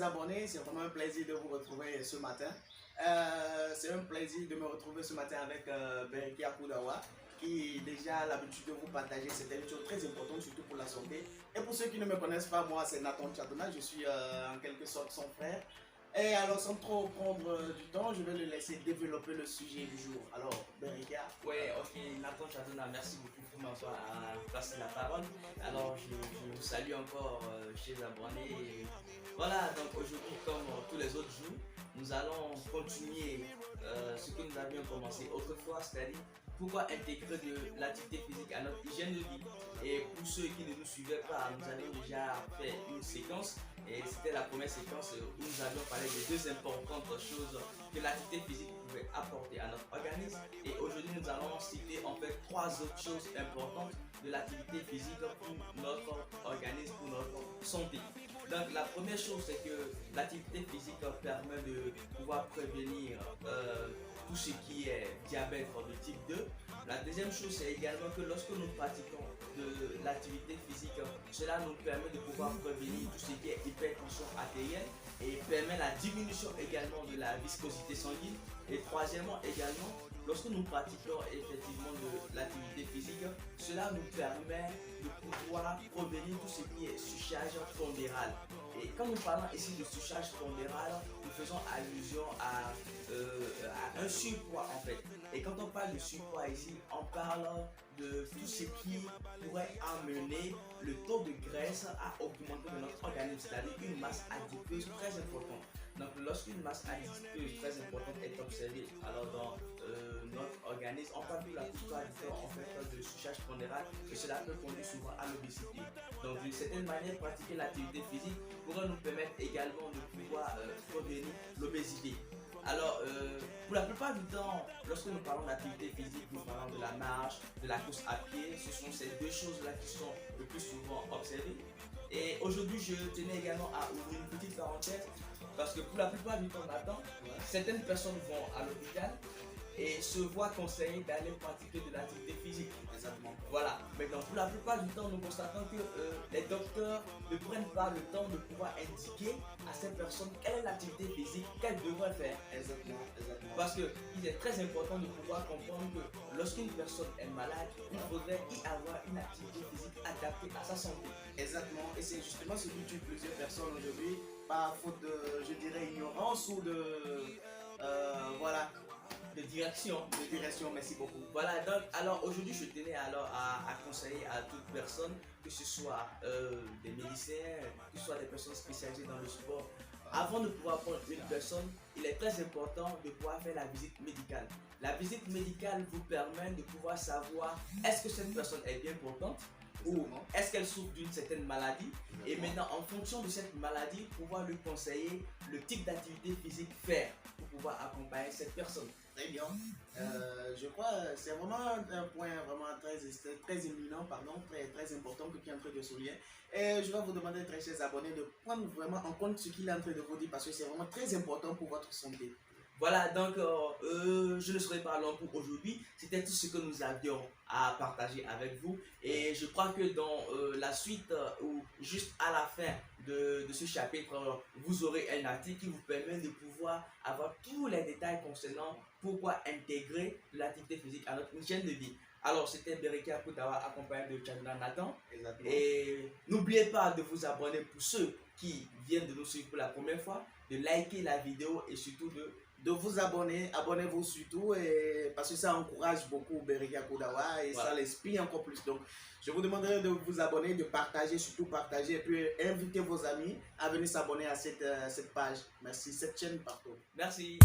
chers abonnés, c'est vraiment un plaisir de vous retrouver ce matin. C'est un plaisir de me retrouver ce matin avec Berikia Koudawa, qui déjà a l'habitude de vous partager certaines choses très importantes, surtout pour la santé. Et pour ceux qui ne me connaissent pas, moi c'est Nathan Tchadona, je suis en quelque sorte son frère. Et alors sans trop prendre du temps, je vais le laisser développer le sujet du jour. Alors Berikia. Ouais, ok, Nathan Chadona, merci beaucoup pour m'avoir passé la parole. Alors, je vous salue encore, chers abonnés. Et voilà, donc aujourd'hui, comme tous les autres jours, nous allons continuer ce que nous avions commencé autrefois, c'est-à-dire pourquoi intégrer de l'activité physique à notre hygiène de vie. Et pour ceux qui ne nous suivaient pas, nous avions déjà fait une séquence. Et c'était la première séquence où nous avions parlé des deux importantes choses que l'activité physique pouvait apporter à notre organisme. Et aujourd'hui, nous allons citer en fait trois autres choses importantes de l'activité physique pour notre organisme, pour notre santé. Donc la première chose, c'est que l'activité physique permet de pouvoir prévenir tout ce qui est diabète de type 2. La deuxième chose, c'est également que lorsque nous pratiquons de l'activité physique, cela nous permet de pouvoir prévenir tout ce qui est hypertension artérielle et permet la diminution également de la viscosité sanguine. Et troisièmement également, lorsque nous pratiquons effectivement de l'activité physique, cela nous permet de pouvoir prévenir tout ce qui est surcharge pondérale. Et quand nous parlons ici de surcharge pondérale, nous faisons allusion à un surpoids en fait. Et quand on parle de surpoids ici, on parle de tout ce qui pourrait amener le taux de graisse à augmenter dans notre organisme, c'est-à-dire une masse adipeuse très importante. Donc lorsqu'une masse adipeuse très importante est observée alors dans notre organisme, on parle de la plupart du temps en fait de surcharge pondérale et cela peut conduire souvent à l'obésité. Donc d'une certaine manière, pratiquer l'activité physique pourrait nous permettre également de pouvoir prévenir l'obésité. Alors, pour la plupart du temps, lorsque nous parlons d'activité physique, nous parlons de la marche, de la course à pied. Ce sont ces deux choses-là qui sont le plus souvent observées. Et aujourd'hui, je tenais également à ouvrir une petite parenthèse parce que pour la plupart du temps maintenant, certaines personnes vont à l'hôpital et se voient conseiller d'aller pratiquer de l'activité physique. Exactement. Voilà. Maintenant, pour la plupart du temps, nous constatons que les docteurs ne prennent pas le temps de pouvoir indiquer à ces personnes quelle est l'activité physique qu'elles devraient faire. Exactement. Parce qu'il est très important de pouvoir comprendre que lorsqu'une personne est malade, il faudrait y avoir une activité physique adaptée à sa santé. Exactement, et c'est justement ce qui tue plusieurs personnes aujourd'hui, par faute de, je dirais, ignorance ou de, voilà, De direction. de direction. Merci beaucoup. Voilà, donc alors aujourd'hui je tenais alors à conseiller à toute personne, que ce soit des médecins, que ce soit des personnes spécialisées dans le sport. Avant de pouvoir prendre une personne, il est très important de pouvoir faire la visite médicale. La visite médicale vous permet de pouvoir savoir est-ce que cette personne est bien portante ou est-ce qu'elle souffre d'une certaine maladie, et maintenant en fonction de cette maladie, pouvoir lui conseiller le type d'activité physique faire pour pouvoir accompagner cette personne. Très bien. Je crois que c'est vraiment un point vraiment très éminent, pardon, très important que tu es en train de souligner. Et je vais vous demander, très chers abonnés, de prendre vraiment en compte ce qu'il est en train de vous dire parce que c'est vraiment très important pour votre santé. Voilà, donc je ne serai pas long pour aujourd'hui. C'était tout ce que nous avions à partager avec vous. Et je crois que dans la suite ou juste à la fin de ce chapitre, vous aurez un article qui vous permet de pouvoir avoir tous les détails concernant pourquoi intégrer l'activité physique à notre hygiène de vie. Alors, c'était Berikia Koudawa accompagné de Tchadona Nathan. Exactement. Et n'oubliez pas de vous abonner pour ceux qui viennent de nous suivre pour la première fois, de liker la vidéo et surtout de vous abonner, abonnez-vous surtout et parce que ça encourage beaucoup Berikia Koudawa et ça l'inspire encore plus. Donc, je vous demanderai de vous abonner, de partager, surtout partager et puis inviter vos amis à venir s'abonner à cette page. Merci, cette chaîne partout. Merci.